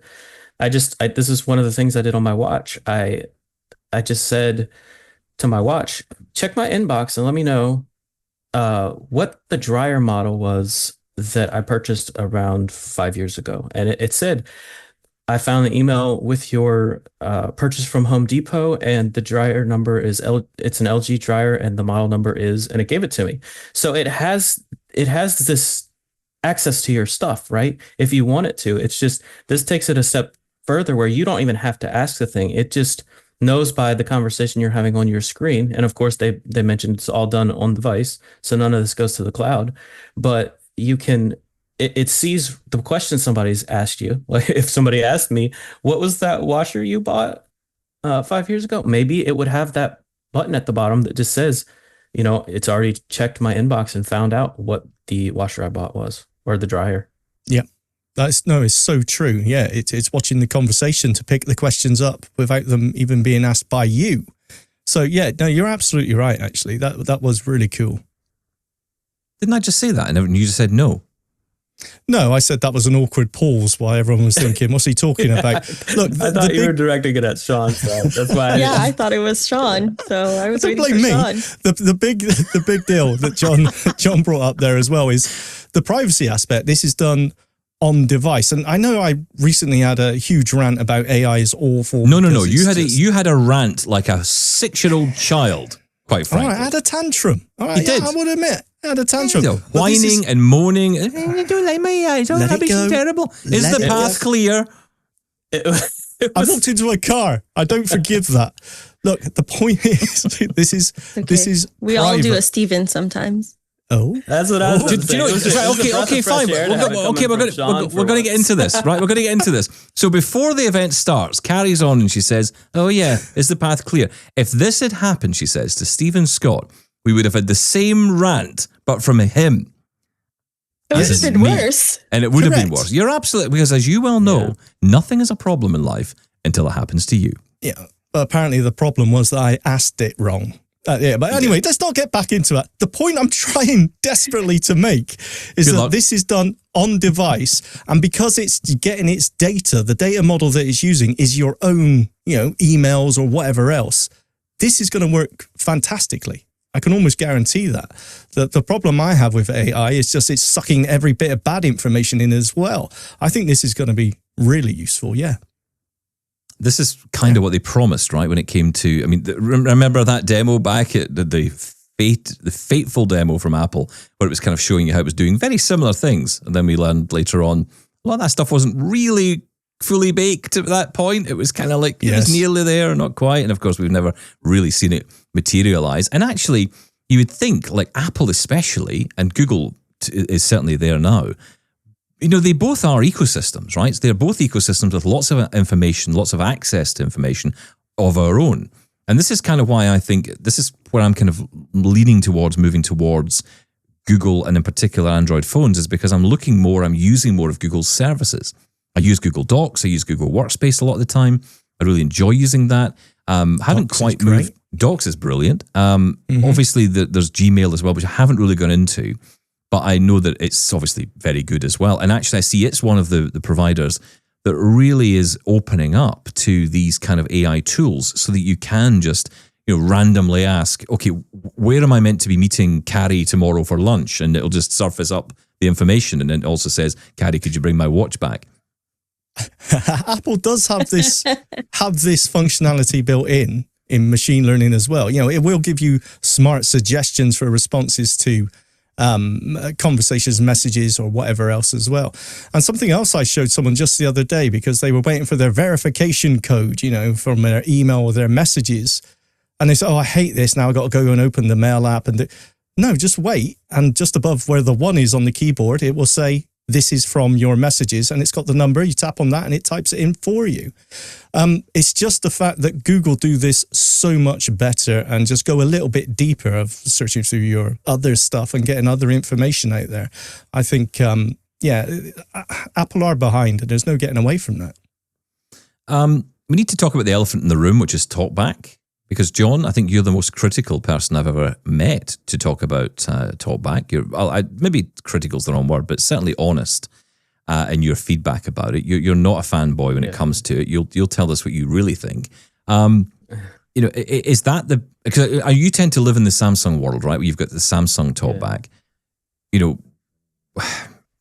this is one of the things I did on my watch. I just said to my watch, check my inbox and let me know what the dryer model was that I purchased around 5 years ago. And it said, I found the email with your purchase from Home Depot, and the dryer number is it's an LG dryer, and the model number is, and it gave it to me. So it has this access to your stuff, right? If you want it to. It's just, this takes it a step further where you don't even have to ask the thing. It just knows by the conversation you're having on your screen. And of course, they mentioned it's all done on device, so none of this goes to the cloud. But you can, it sees the question somebody's asked you. Like if somebody asked me, what was that washer you bought 5 years ago? Maybe it would have that button at the bottom that just says, you know, it's already checked my inbox and found out what the washer I bought was, or the dryer. Yeah, it's so true. Yeah, it's watching the conversation to pick the questions up without them even being asked by you. So yeah, no, you're absolutely right. Actually, that was really cool. Didn't I just say that? And you just said no. No, I said that was an awkward pause while everyone was thinking, what's he talking about? Look, I thought you were directing it at Shaun, so that's why. Yeah, I thought it was Shaun, so I was Don't waiting blame for me. Shaun. The big deal that John brought up there as well is the privacy aspect. This is done on device, and I know I recently had a huge rant about AI is awful. No. because You had a rant like a 6-year-old child. Quite All frankly. right, I had a tantrum. All right, You did. I would admit I had a tantrum. You know, But this whining is- and moaning. You don't like my eyes. Oh, Let that'd it be so go. terrible. Is Let the it path go. clear? It I was- walked into a car. I don't forgive that. Look, the point is, this is We all do a private. Steven sometimes. Oh, That's what I was Do, going to do say. you know? It was a- Right, it was a okay, breath okay, of fresh fine. air to have it coming from Shaun We're for going to get once. into this, right? We're going to get into this. So before the event starts, Carrie's on and she says, "Oh yeah, is the path clear?" If this had happened, she says to Stephen Scott, we would have had the same rant, but from him. It would As have is been me. worse. And it would have been Correct. worse. You're absolutely, because as you well know, nothing is a problem in life until it happens to you. yeah. But apparently the problem was that I asked it wrong. Yeah, but anyway, let's not get back into that. The point I'm trying desperately to make is Good that luck. this is done on device, and because it's getting its data, the data model that it's using is your own, emails or whatever else. This is going to work fantastically. I can almost guarantee that. The problem I have with AI is just it's sucking every bit of bad information in as well. I think this is going to be really useful. Yeah. This is kind of what they promised, right? When it came to, I mean, remember that demo back at the fateful demo from Apple, where it was kind of showing you how it was doing very similar things. And then we learned later on, a lot of that stuff wasn't really fully baked at that point. It was kind of like, it was nearly there, not quite. And of course, we've never really seen it materialize. And actually, you would think, like Apple especially, and Google is certainly there now, they both are ecosystems, right? They're both ecosystems with lots of information, lots of access to information of our own. And this is kind of why I think this is where I'm kind of leaning towards moving towards Google, and in particular Android phones, is because I'm using more of Google's services. I use Google Docs, I use Google Workspace a lot of the time. I really enjoy using that. Haven't Docs quite is great. moved. Docs is brilliant. Obviously, there's Gmail as well, which I haven't really gone into. But I know that it's obviously very good as well. And actually, I see it's one of the providers that really is opening up to these kind of AI tools so that you can just randomly ask, okay, where am I meant to be meeting Carrie tomorrow for lunch? And it'll just surface up the information. And then it also says, Carrie, could you bring my watch back? Apple does have this functionality built in machine learning as well. It will give you smart suggestions for responses to conversations, messages, or whatever else as well. And something else I showed someone just the other day because they were waiting for their verification code, from their email or their messages. And they said, "Oh, I hate this. Now I've got to go and open the mail app." No, just wait. And just above where the 1 is on the keyboard, it will say, "This is from your messages." And it's got the number. You tap on that and it types it in for you. It's just the fact that Google do this so much better and just go a little bit deeper of searching through your other stuff and getting other information out there. I think, Apple are behind and there's no getting away from that. We need to talk about the elephant in the room, which is TalkBack. Because, John, I think you're the most critical person I've ever met to talk about TalkBack. Maybe critical is the wrong word, but certainly honest in your feedback about it. You're not a fanboy when it comes to it. You'll tell us what you really think. Is that because you tend to live in the Samsung world, right? Where you've got the Samsung TalkBack.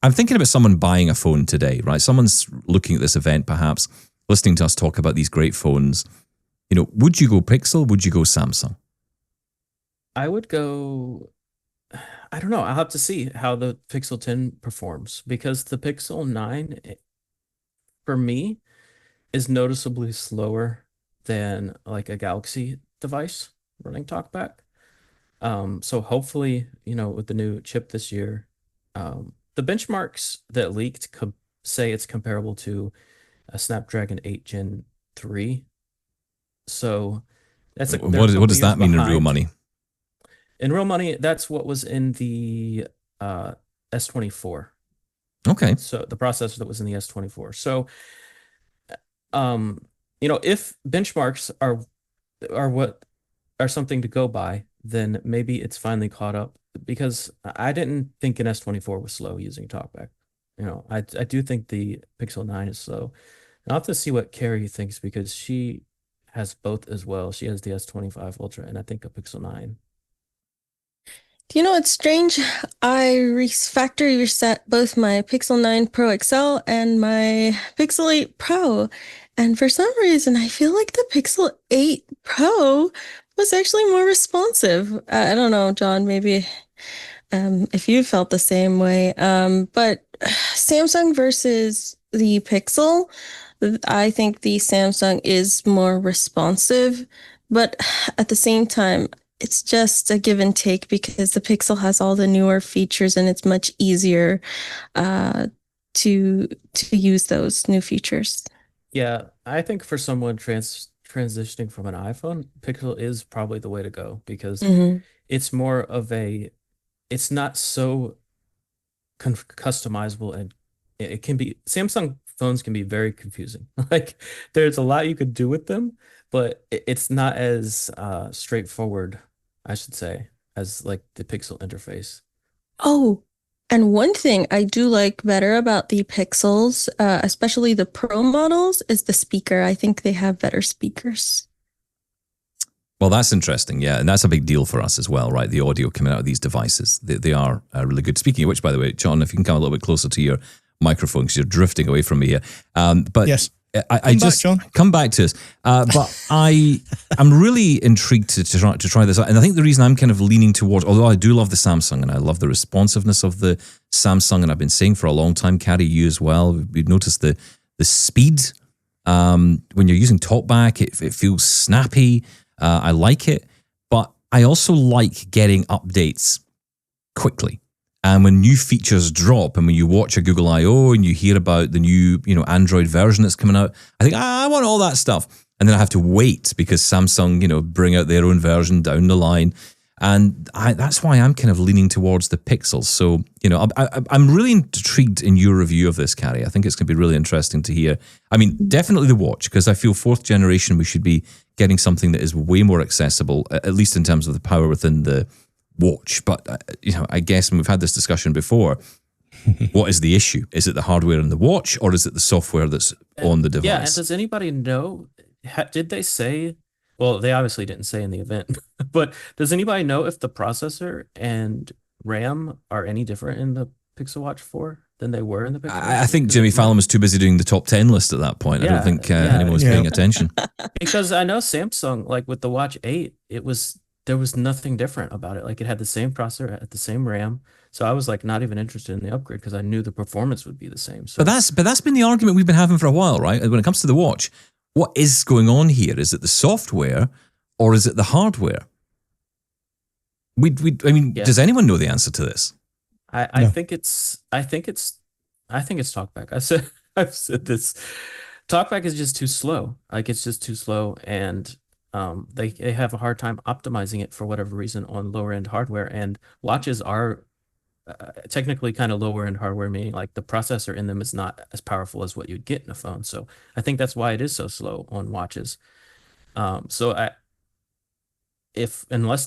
I'm thinking about someone buying a phone today, right? Someone's looking at this event, perhaps listening to us talk about these great phones. Would you go Pixel? Would you go Samsung? I would go, I don't know. I'll have to see how the Pixel 10 performs because the Pixel 9, for me, is noticeably slower than like a Galaxy device running TalkBack. So hopefully, with the new chip this year, the benchmarks that leaked could say it's comparable to a Snapdragon 8 Gen 3. So that's what does that mean in real money? In real money, that's what was in the S24. Okay. So the processor that was in the S24. So, if benchmarks are something to go by, then maybe it's finally caught up. Because I didn't think an S24 was slow using TalkBack. I do think the Pixel 9 is slow. And I'll have to see what Carrie thinks because she has both as well. She has the S25 Ultra and I think a Pixel 9. Do you know what's strange? I factory reset both my Pixel 9 Pro XL and my Pixel 8 Pro. And for some reason, I feel like the Pixel 8 Pro was actually more responsive. I don't know, John, maybe if you felt the same way. But Samsung versus the Pixel, I think the Samsung is more responsive, but at the same time, it's just a give and take because the Pixel has all the newer features and it's much easier to use those new features. Yeah, I think for someone transitioning from an iPhone, Pixel is probably the way to go because Mhm. it's more of it's not so customizable, and it can be, Samsung phones can be very confusing. Like there's a lot you could do with them, but it's not as straightforward, I should say, as like the Pixel interface. Oh, and one thing I do like better about the Pixels, especially the Pro models, is the speaker. I think they have better speakers. Well, that's interesting, yeah. And that's a big deal for us as well, right? The audio coming out of these devices. They are really good. Speaking of which, by the way, John, if you can come a little bit closer to your microphone because you're drifting away from me here. But Yes. I just John. come back to us. But I'm really intrigued to try this out. And I think the reason I'm kind of leaning towards, although I do love the Samsung and I love the responsiveness of the Samsung, and I've been saying for a long time, Carrie, you as well, we've noticed the speed. When you're using TalkBack, it feels snappy. I like it, but I also like getting updates quickly. And when new features drop, and when you watch a Google I/O and you hear about the new, Android version that's coming out, I think I want all that stuff, and then I have to wait because Samsung, bring out their own version down the line, and that's why I'm kind of leaning towards the Pixels. So, I'm really intrigued in your review of this, Carrie. I think it's going to be really interesting to hear. I mean, definitely the watch, because I feel fourth generation we should be getting something that is way more accessible, at least in terms of the power within the watch. But, I guess, and we've had this discussion before, what is the issue? Is it the hardware in the watch, or is it the software that's on the device? Yeah, and does anybody know, did they say, well, they obviously didn't say in the event, but does anybody know if the processor and RAM are any different in the Pixel Watch 4 than they were in the Pixel Watch? I think Jimmy Fallon was too busy doing the top 10 list at that point. I don't think anyone was paying attention. Because I know Samsung, like with the Watch 8, there was nothing different about it. Like it had the same processor, it had the same RAM. So I was like not even interested in the upgrade because I knew the performance would be the same. So But that's been the argument we've been having for a while, right? When it comes to the watch, what is going on here? Is it the software or is it the hardware? Does anyone know the answer to this? I think it's TalkBack. I've said this. TalkBack is just too slow. Like it's just too slow, and they have a hard time optimizing it for whatever reason on lower end hardware. And watches are technically kind of lower end hardware, meaning like the processor in them is not as powerful as what you'd get in a phone. So I think that's why it is so slow on watches. Unless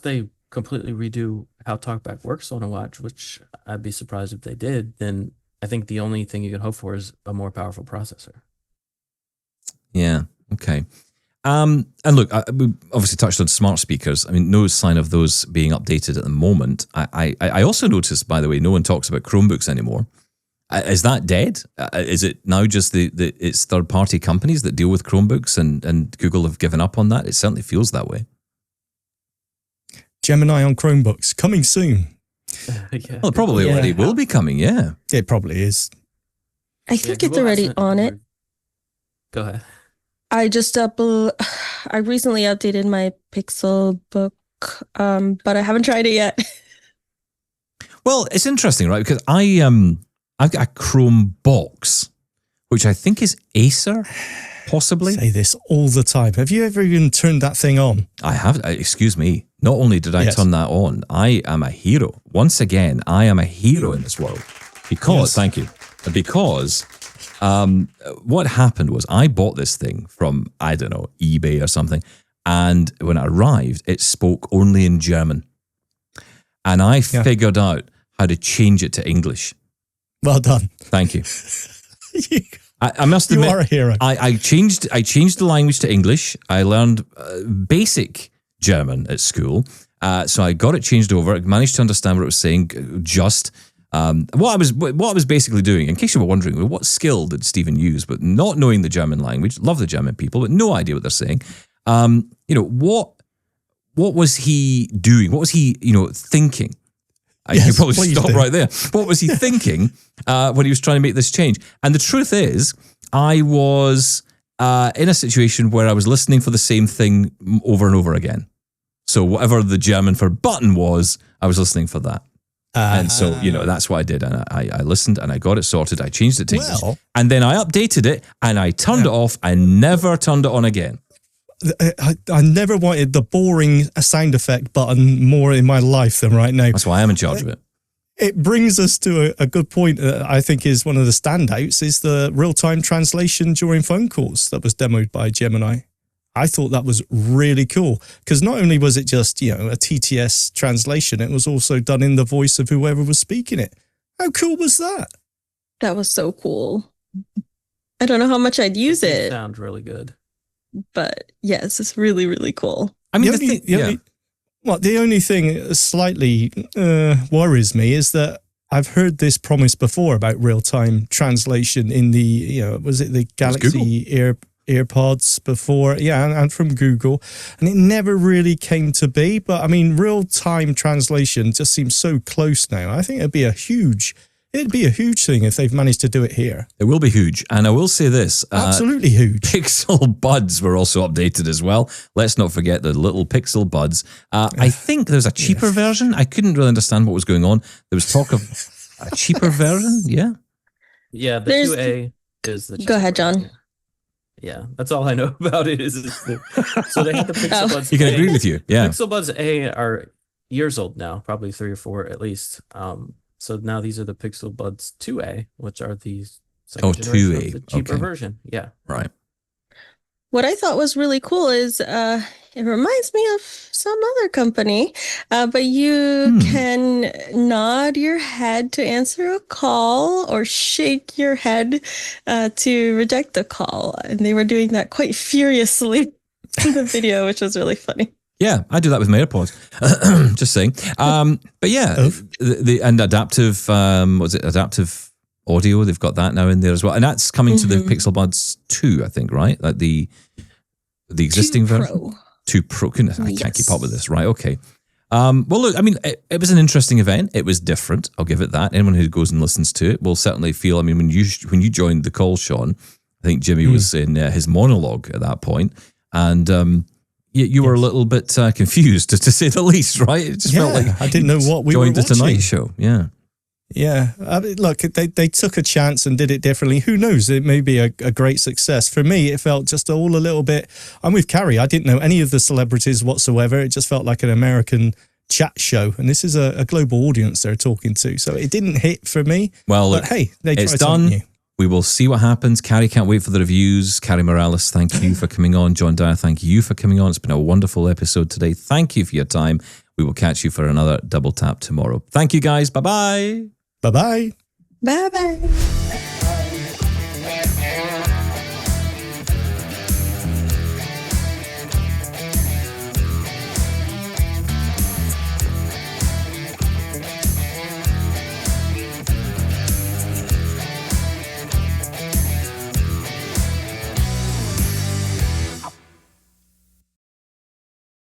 they completely redo how TalkBack works on a watch, which I'd be surprised if they did, then I think the only thing you can hope for is a more powerful processor. Yeah. Okay. And look, we obviously touched on smart speakers. I mean, no sign of those being updated at the moment. I also noticed, by the way, no one talks about Chromebooks anymore. Is that dead? Is it now just it's third-party companies that deal with Chromebooks, and Google have given up on that? It certainly feels that way. Gemini on Chromebooks, coming soon. Yeah. Well, it probably already will be coming, yeah. It probably is. I think it's already on it. Go ahead. I recently updated my Pixel book, but I haven't tried it yet. Well, it's interesting, right? Because I've got a Chrome box, which I think is Acer, possibly. I say this all the time. Have you ever even turned that thing on? I have. Excuse me. Not only did I turn that on, I am a hero. Once again, I am a hero in this world. Because, thank you. Because what happened was I bought this thing from, I don't know, eBay or something. And when it arrived, it spoke only in German. And I figured out how to change it to English. Well done. Thank you. I must admit, you are a hero. I changed the language to English. I learned basic German at school. So I got it changed over. I managed to understand what it was saying. What I was basically doing, in case you were wondering, what skill did Stephen use? But not knowing the German language, love the German people, but no idea what they're saying. What was he doing? What was he, thinking? You Yes, probably please stop do. right there. What was he thinking when he was trying to make this change? And the truth is, I was in a situation where I was listening for the same thing over and over again. So whatever the German for button was, I was listening for that. And so, that's what I did. And I listened and I got it sorted. I changed it to English. And then I updated it and I turned it off and never turned it on again. I never wanted the boring sound effect button more in my life than right now. That's why I'm in charge of it. It brings us to a good point that I think is one of the standouts is the real-time translation during phone calls that was demoed by Gemini. I thought that was really cool because not only was it just, a TTS translation, it was also done in the voice of whoever was speaking it. How cool was that? That was so cool. I don't know how much I'd use it. Sound really good. But yes, it's really, really cool. I mean, the only thing that slightly worries me is that I've heard this promise before about real-time translation in the, was it the Galaxy AirPods before? Yeah, and from Google. And it never really came to be. But I mean, real-time translation just seems so close now. I think it'd be a huge thing if they've managed to do it here. It will be huge. And I will say this. Absolutely huge. Pixel Buds were also updated as well. Let's not forget the little Pixel Buds. I think there's a cheaper version. I couldn't really understand what was going on. There was talk of a cheaper version. Yeah. Yeah, the 2A is the cheaper Go ahead, John. version. Yeah, that's all I know about it. So they have the Pixel Buds. You can A. agree with you. Yeah. Pixel Buds A are years old now, probably 3 or 4 at least. So now these are the Pixel Buds 2A, which are the second generation 2A. of the cheaper Okay. version. Yeah. Right. What I thought was really cool is it reminds me of some other company, but you can nod your head to answer a call or shake your head to reject the call. And they were doing that quite furiously in the video, which was really funny. Yeah, I do that with my AirPods. Just saying. But yeah, and adaptive, adaptive audio, they've got that now in there as well. And that's coming to the Pixel Buds 2, I think, right? Like the existing 2 version? Pro. 2 Pro. Goodness, I can't keep up with this. Right, okay. Well, look, I mean, it was an interesting event. It was different. I'll give it that. Anyone who goes and listens to it will certainly feel, I mean, when you joined the call, Shaun, I think Jimmy was in his monologue at that point. And you were a little bit confused, to say the least, right? It just felt like I didn't know what we were joined the watching. Tonight Show. Yeah. Yeah. I mean, look, they took a chance and did it differently. Who knows? It may be a great success. For me, it felt just all a little bit. I'm with Carrie. I didn't know any of the celebrities whatsoever. It just felt like an American chat show. And this is a global audience they're talking to. So it didn't hit for me. Well, look, but hey, they tried it's something done. new. We will see what happens. Carrie can't wait for the reviews. Carrie Morales, thank you for coming on. John Dyer, thank you for coming on. It's been a wonderful episode today. Thank you for your time. We will catch you for another Double Tap tomorrow. Thank you, guys. Bye-bye. Bye-bye. Bye-bye.